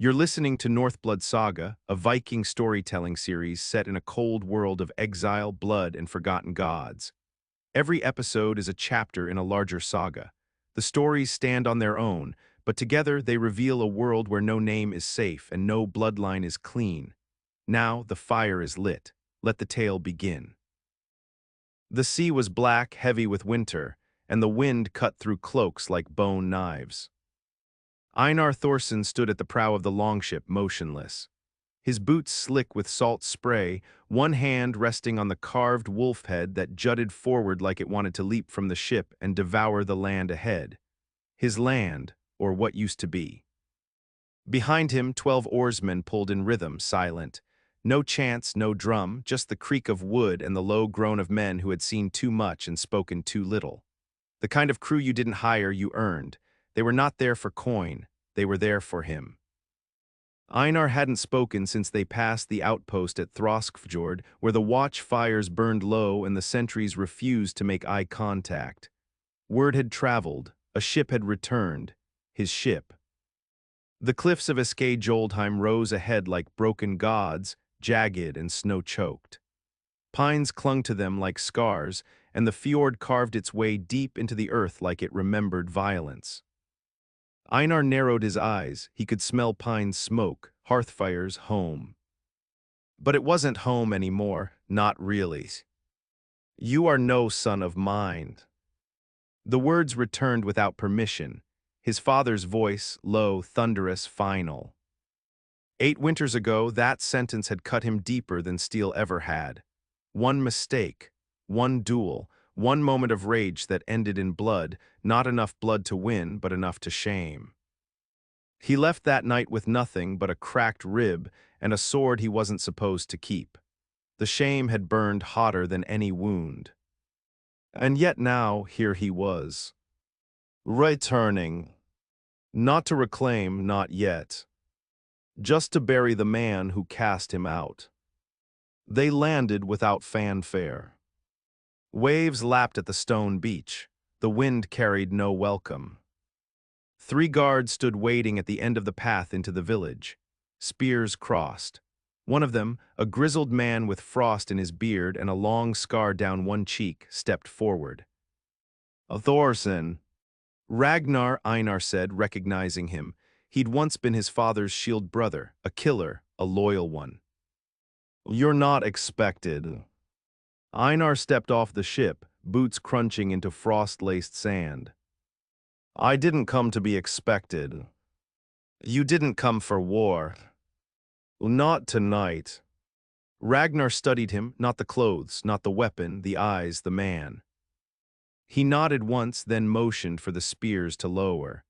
You're listening to Northblood Saga, a Viking storytelling series set in a cold world of exile, blood, and forgotten gods. Every episode is a chapter in a larger saga. The stories stand on their own, but together they reveal a world where no name is safe and no bloodline is clean. Now the fire is lit. Let the tale begin. The sea was black, heavy with winter, and the wind cut through cloaks like bone knives. Einar Thorsen stood at the prow of the longship, motionless. His boots slick with salt spray, one hand resting on the carved wolf head that jutted forward like it wanted to leap from the ship and devour the land ahead. His land, or what used to be. Behind him, 12 oarsmen pulled in rhythm, silent. No chants, no drum, just the creak of wood and the low groan of men who had seen too much and spoken too little. The kind of crew you didn't hire, you earned. They were not there for coin, they were there for him. Einar hadn't spoken since they passed the outpost at Throskfjord, where the watch fires burned low and the sentries refused to make eye contact. Word had traveled, a ship had returned, his ship. The cliffs of Joldheim rose ahead like broken gods, jagged and snow-choked. Pines clung to them like scars, and the fjord carved its way deep into the earth like it remembered violence. Einar narrowed his eyes. He could smell pine smoke, hearthfire's home. But it wasn't home anymore, not really. You are no son of mine. The words returned without permission, his father's voice, low, thunderous, final. 8 winters ago, that sentence had cut him deeper than steel ever had. One mistake, one duel, one moment of rage that ended in blood, not enough blood to win, but enough to shame. He left that night with nothing but a cracked rib and a sword he wasn't supposed to keep. The shame had burned hotter than any wound. And yet now, here he was. Returning. Not to reclaim, not yet. Just to bury the man who cast him out. They landed without fanfare. Waves lapped at the stone beach. The wind carried no welcome. 3 guards stood waiting at the end of the path into the village. Spears crossed. One of them, a grizzled man with frost in his beard and a long scar down one cheek, stepped forward. Thorsen. Ragnar, Einar said, recognizing him. He'd once been his father's shield brother, a killer, a loyal one. You're not expected. Einar stepped off the ship, boots crunching into frost-laced sand. I didn't come to be expected. You didn't come for war. Not tonight. Ragnar studied him, not the clothes, not the weapon, the eyes, the man. He nodded once, then motioned for the spears to lower.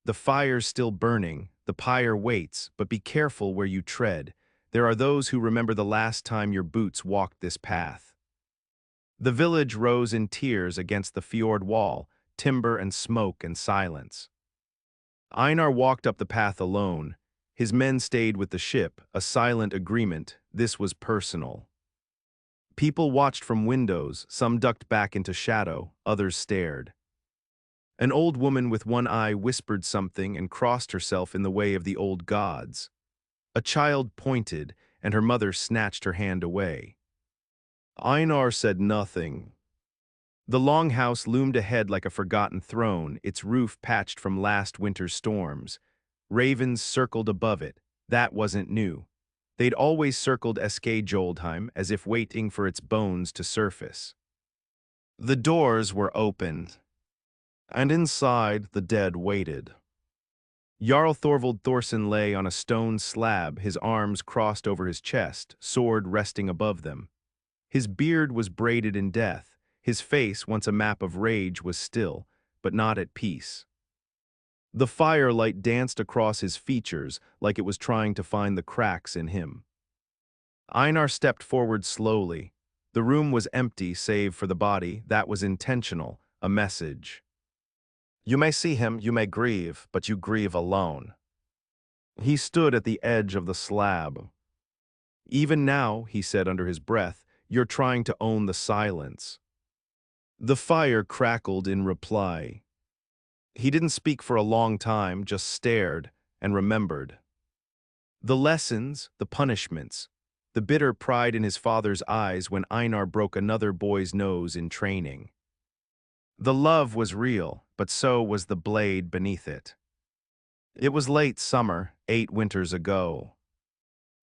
The fire's still burning, the pyre waits, but be careful where you tread. There are those who remember the last time your boots walked this path. The village rose in tears against the fjord wall, timber and smoke and silence. Einar walked up the path alone. His men stayed with the ship, a silent agreement. This was personal. People watched from windows, some ducked back into shadow, others stared. An old woman with one eye whispered something and crossed herself in the way of the old gods. A child pointed, and her mother snatched her hand away. Einar said nothing. The longhouse loomed ahead like a forgotten throne, its roof patched from last winter's storms. Ravens circled above it. That wasn't new. They'd always circled Joldheim as if waiting for its bones to surface. The doors were open, and inside the dead waited. Jarl Thorvald Thorsen lay on a stone slab, his arms crossed over his chest, sword resting above them. His beard was braided in death. His face, once a map of rage, was still, but not at peace. The firelight danced across his features like it was trying to find the cracks in him. Einar stepped forward slowly. The room was empty save for the body. That was intentional, a message. You may see him, you may grieve, but you grieve alone. He stood at the edge of the slab. Even now, he said under his breath, you're trying to own the silence. The fire crackled in reply. He didn't speak for a long time, just stared and remembered. The lessons, the punishments, the bitter pride in his father's eyes when Einar broke another boy's nose in training. The love was real, but so was the blade beneath it. It was late summer, 8 winters ago.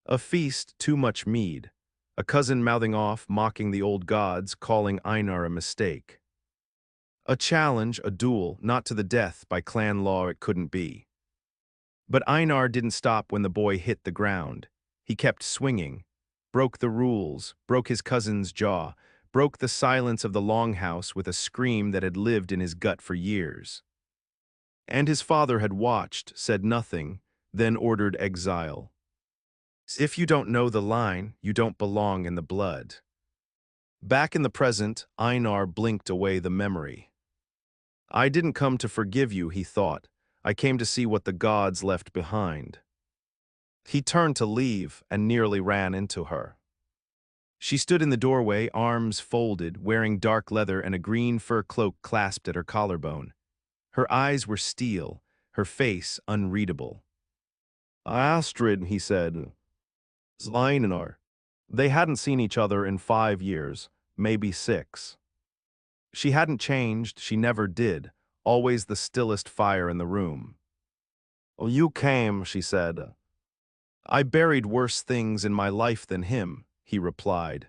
A feast, too much mead. A cousin mouthing off, mocking the old gods, calling Einar a mistake. A challenge, a duel, not to the death, by clan law it couldn't be. But Einar didn't stop when the boy hit the ground. He kept swinging, broke the rules, broke his cousin's jaw, broke the silence of the longhouse with a scream that had lived in his gut for years. And his father had watched, said nothing, then ordered exile. If you don't know the line, you don't belong in the blood. Back in the present, Einar blinked away the memory. I didn't come to forgive you, he thought. I came to see what the gods left behind. He turned to leave and nearly ran into her. She stood in the doorway, arms folded, wearing dark leather and a green fur cloak clasped at her collarbone. Her eyes were steel, her face unreadable. Astrid, he said. Einar. They hadn't seen each other in 5 years, maybe 6. She hadn't changed, she never did, always the stillest fire in the room. Oh, you came, she said. I buried worse things in my life than him, he replied.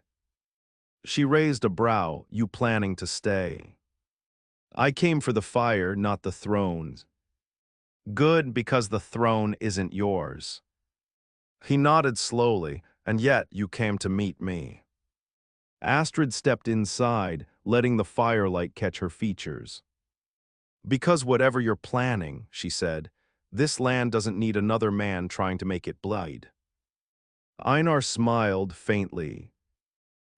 She raised a brow, you planning to stay. I came for the fire, not the throne. Good, because the throne isn't yours. He nodded slowly, and yet you came to meet me. Astrid stepped inside, letting the firelight catch her features. Because whatever you're planning, she said, this land doesn't need another man trying to make it bleed. Einar smiled faintly.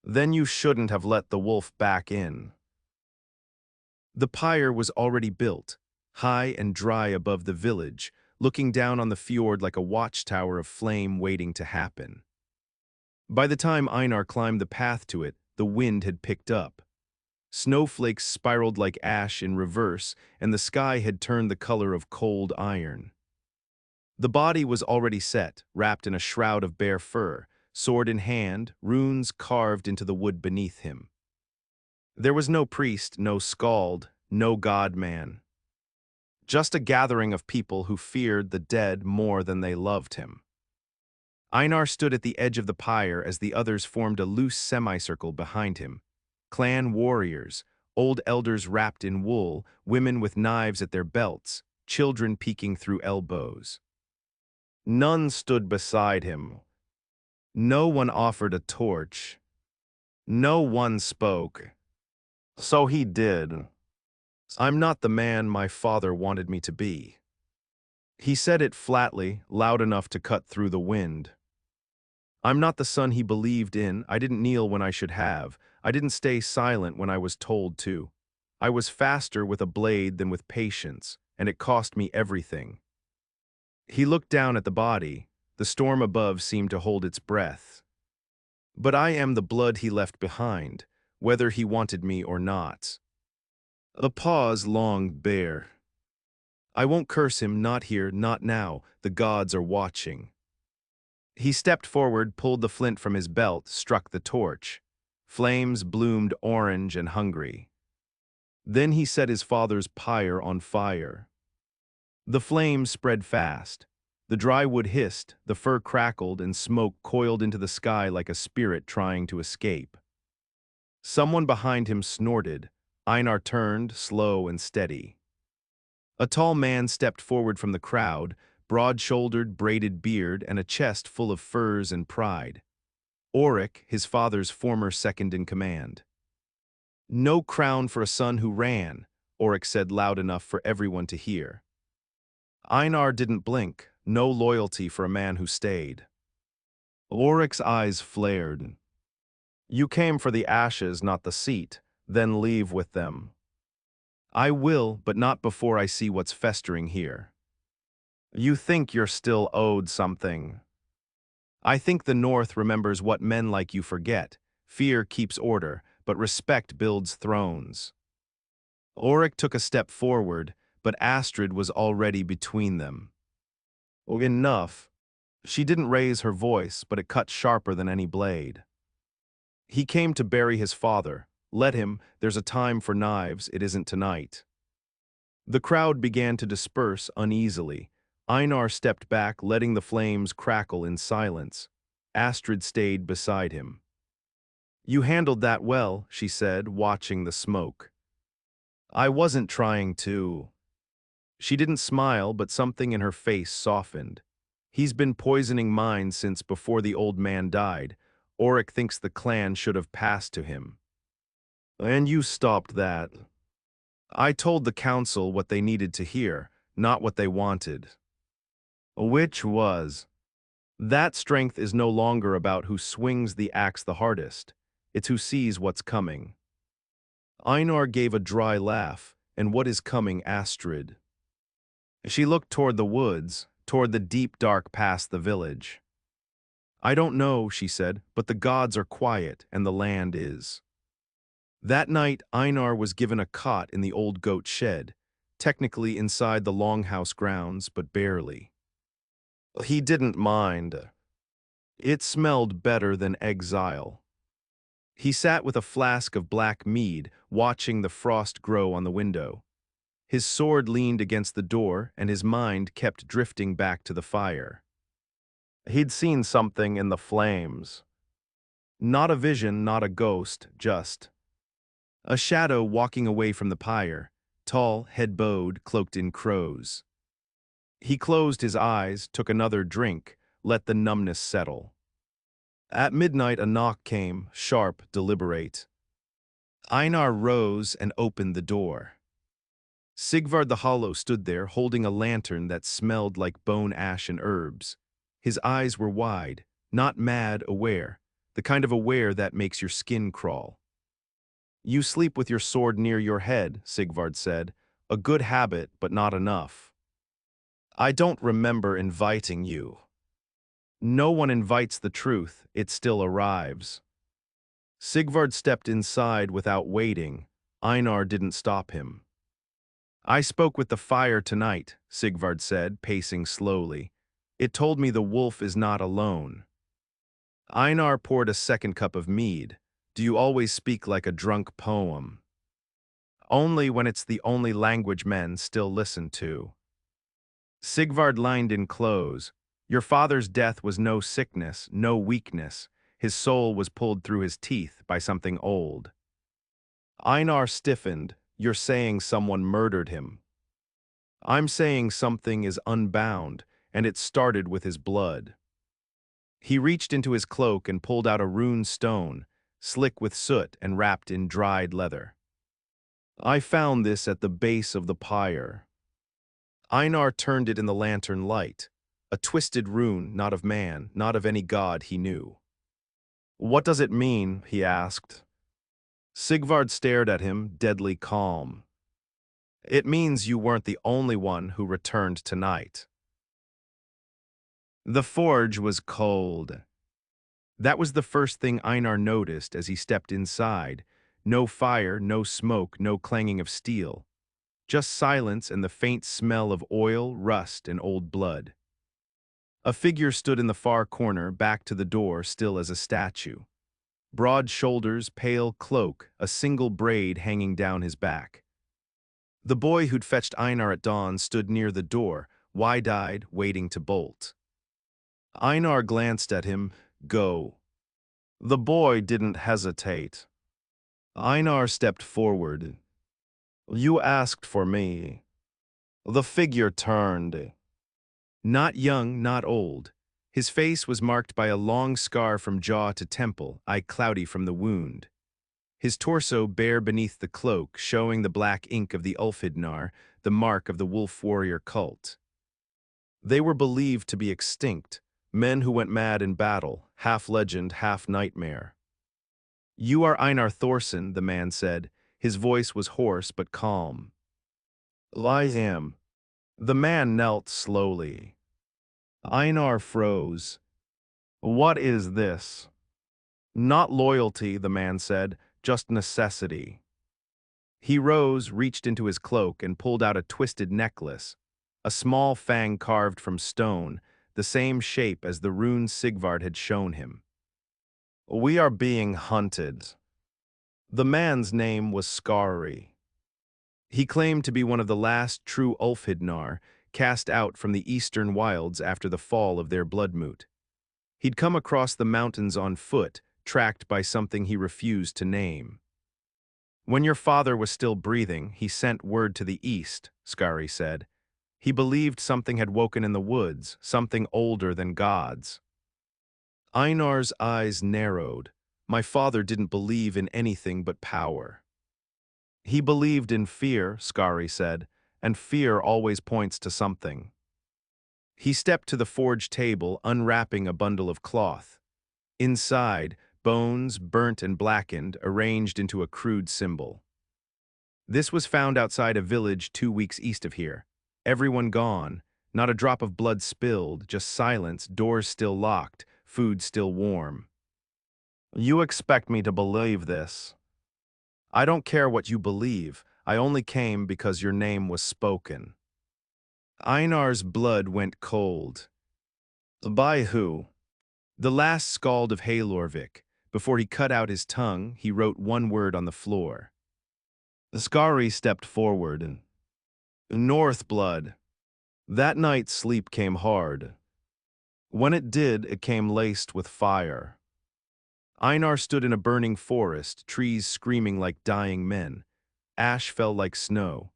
Then you shouldn't have let the wolf back in. The pyre was already built, high and dry above the village, looking down on the fjord like a watchtower of flame waiting to happen. By the time Einar climbed the path to it, the wind had picked up. Snowflakes spiraled like ash in reverse, and the sky had turned the color of cold iron. The body was already set, wrapped in a shroud of bare fur, sword in hand, runes carved into the wood beneath him. There was no priest, no skald, no god-man. Just a gathering of people who feared the dead more than they loved him. Einar stood at the edge of the pyre as the others formed a loose semicircle behind him. Clan warriors, old elders wrapped in wool, women with knives at their belts, children peeking through elbows. None stood beside him. No one offered a torch. No one spoke. So he did. I'm not the man my father wanted me to be. He said it flatly, loud enough to cut through the wind. I'm not the son he believed in. I didn't kneel when I should have. I didn't stay silent when I was told to. I was faster with a blade than with patience, and it cost me everything. He looked down at the body. The storm above seemed to hold its breath. But I am the blood he left behind, whether he wanted me or not. A pause long bare. I won't curse him, not here, not now. The gods are watching. He stepped forward, pulled the flint from his belt, struck the torch. Flames bloomed orange and hungry. Then he set his father's pyre on fire. The flames spread fast. The dry wood hissed, the fur crackled, and smoke coiled into the sky like a spirit trying to escape. Someone behind him snorted. Einar turned, slow and steady. A tall man stepped forward from the crowd, broad-shouldered, braided beard, and a chest full of furs and pride. Auric, his father's former second-in-command. No crown for a son who ran, Auric said loud enough for everyone to hear. Einar didn't blink, no loyalty for a man who stayed. Auric's eyes flared. You came for the ashes, not the seat, then leave with them. I will, but not before I see what's festering here. You think you're still owed something. I think the North remembers what men like you forget. Fear keeps order, but respect builds thrones. Auric took a step forward, but Astrid was already between them. Enough. She didn't raise her voice, but it cut sharper than any blade. He came to bury his father. Let him, there's a time for knives, it isn't tonight. The crowd began to disperse uneasily. Einar stepped back, letting the flames crackle in silence. Astrid stayed beside him. You handled that well, she said, watching the smoke. I wasn't trying to. She didn't smile, but something in her face softened. He's been poisoning minds since before the old man died. Auric thinks the clan should have passed to him. And you stopped that. I told the council what they needed to hear, not what they wanted. Which was, that strength is no longer about who swings the axe the hardest. It's who sees what's coming. Einar gave a dry laugh, and what is coming, Astrid? She looked toward the woods, toward the deep dark past the village. I don't know, she said, but the gods are quiet, and the land is. That night, Einar was given a cot in the old goat shed, technically inside the longhouse grounds, but barely. He didn't mind. It smelled better than exile. He sat with a flask of black mead, watching the frost grow on the window. His sword leaned against the door, and his mind kept drifting back to the fire. He'd seen something in the flames. Not a vision, not a ghost, just a shadow walking away from the pyre, tall, head bowed, cloaked in crows. He closed his eyes, took another drink, let the numbness settle. At midnight a knock came, sharp, deliberate. Einar rose and opened the door. Sigvard the Hollow stood there, holding a lantern that smelled like bone ash and herbs. His eyes were wide, not mad, aware, the kind of aware that makes your skin crawl. You sleep with your sword near your head, Sigvard said. A good habit, but not enough. I don't remember inviting you. No one invites the truth, it still arrives. Sigvard stepped inside without waiting. Einar didn't stop him. I spoke with the fire tonight, Sigvard said, pacing slowly. It told me the wolf is not alone. Einar poured a second cup of mead. Do you always speak like a drunk poem? Only when it's the only language men still listen to. Sigvard lined in close. Your father's death was no sickness, no weakness. His soul was pulled through his teeth by something old. Einar stiffened. You're saying someone murdered him. I'm saying something is unbound, and it started with his blood. He reached into his cloak and pulled out a rune stone, slick with soot and wrapped in dried leather. I found this at the base of the pyre. Einar turned it in the lantern light, a twisted rune, not of man, not of any god he knew. What does it mean? He asked. Sigvard stared at him, deadly calm. It means you weren't the only one who returned tonight. The forge was cold. That was the first thing Einar noticed as he stepped inside. No fire, no smoke, no clanging of steel. Just silence and the faint smell of oil, rust, and old blood. A figure stood in the far corner, back to the door, still as a statue. Broad shoulders, pale cloak, a single braid hanging down his back. The boy who'd fetched Einar at dawn stood near the door, wide-eyed, waiting to bolt. Einar glanced at him. Go. The boy didn't hesitate. Einar stepped forward. You asked for me. The figure turned. Not young, not old. His face was marked by a long scar from jaw to temple, eye cloudy from the wound. His torso bare beneath the cloak, showing the black ink of the Ulfhidnar, the mark of the wolf warrior cult. They were believed to be extinct, men who went mad in battle, half legend, half nightmare. You are Einar Thorsen, the man said. His voice was hoarse but calm. I am. The man knelt slowly. Einar froze. What is this? Not loyalty, the man said, just necessity. He rose, reached into his cloak, and pulled out a twisted necklace, a small fang carved from stone, the same shape as the rune Sigvard had shown him. "We are being hunted." The man's name was Skari. He claimed to be one of the last true Ulfhidnar, cast out from the eastern wilds after the fall of their bloodmoot. He'd come across the mountains on foot, tracked by something he refused to name. "When your father was still breathing, he sent word to the east," Skari said. "He believed something had woken in the woods, something older than gods." Einar's eyes narrowed. "My father didn't believe in anything but power." "He believed in fear," Skari said, "and fear always points to something." He stepped to the forge table, unwrapping a bundle of cloth. Inside, bones, burnt and blackened, arranged into a crude symbol. This was found outside a village 2 weeks east of here. Everyone gone, not a drop of blood spilled, just silence, doors still locked, food still warm. "You expect me to believe this?" "I don't care what you believe. I only came because your name was spoken." Einar's blood went cold. "By who?" "The last skald of Halorvik. Before he cut out his tongue, he wrote one word on the floor." Skari stepped forward. "Northblood." That night sleep came hard. When it did, it came laced with fire. Einar stood in a burning forest, trees screaming like dying men. Ash fell like snow.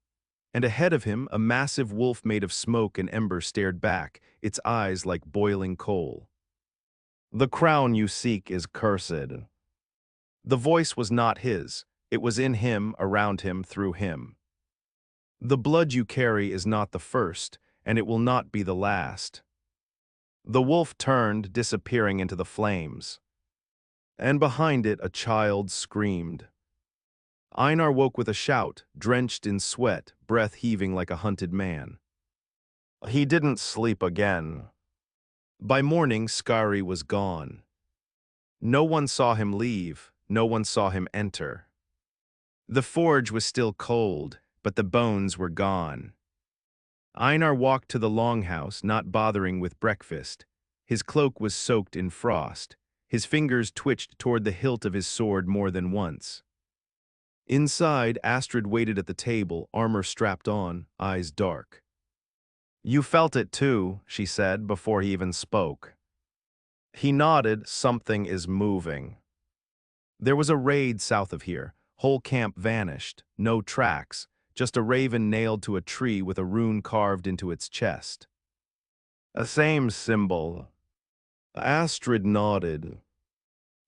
And ahead of him, a massive wolf made of smoke and ember stared back, its eyes like boiling coal. "The crown you seek is cursed." The voice was not his. It was in him, around him, through him. "The blood you carry is not the first, and it will not be the last." The wolf turned, disappearing into the flames. And behind it, a child screamed. Einar woke with a shout, drenched in sweat, breath heaving like a hunted man. He didn't sleep again. By morning, Skari was gone. No one saw him leave, no one saw him enter. The forge was still cold, but the bones were gone. Einar walked to the longhouse, not bothering with breakfast. His cloak was soaked in frost. His fingers twitched toward the hilt of his sword more than once. Inside, Astrid waited at the table, armor strapped on, eyes dark. "You felt it too," she said before he even spoke. He nodded. "Something is moving." There was a raid south of here. Whole camp vanished. No tracks. Just a raven nailed to a tree with a rune carved into its chest. "A same symbol." Astrid nodded.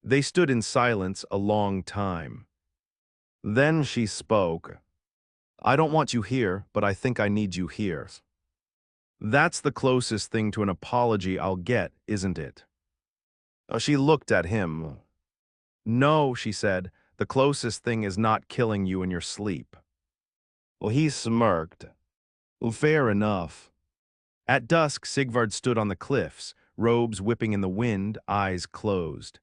They stood in silence a long time. Then she spoke. "I don't want you here, but I think I need you here." "That's the closest thing to an apology I'll get, isn't it?" She looked at him. "No," she said, "the closest thing is not killing you in your sleep." Well, he smirked. "Fair enough." At dusk, Sigvard stood on the cliffs, robes whipping in the wind, eyes closed.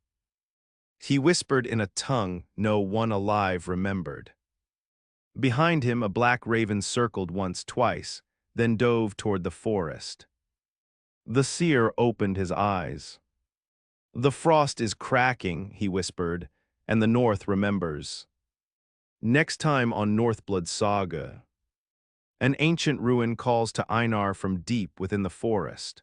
He whispered in a tongue no one alive remembered. Behind him, a black raven circled once, twice, then dove toward the forest. The seer opened his eyes. "The frost is cracking," he whispered, "and the north remembers." Next time on Northblood Saga. An ancient ruin calls to Einar from deep within the forest.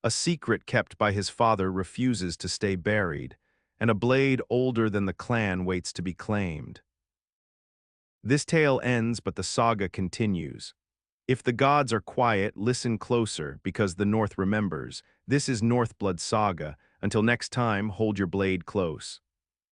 A secret kept by his father refuses to stay buried, and a blade older than the clan waits to be claimed. This tale ends, but the saga continues. If the gods are quiet, listen closer, because the North remembers. This is Northblood Saga. Until next time, hold your blade close.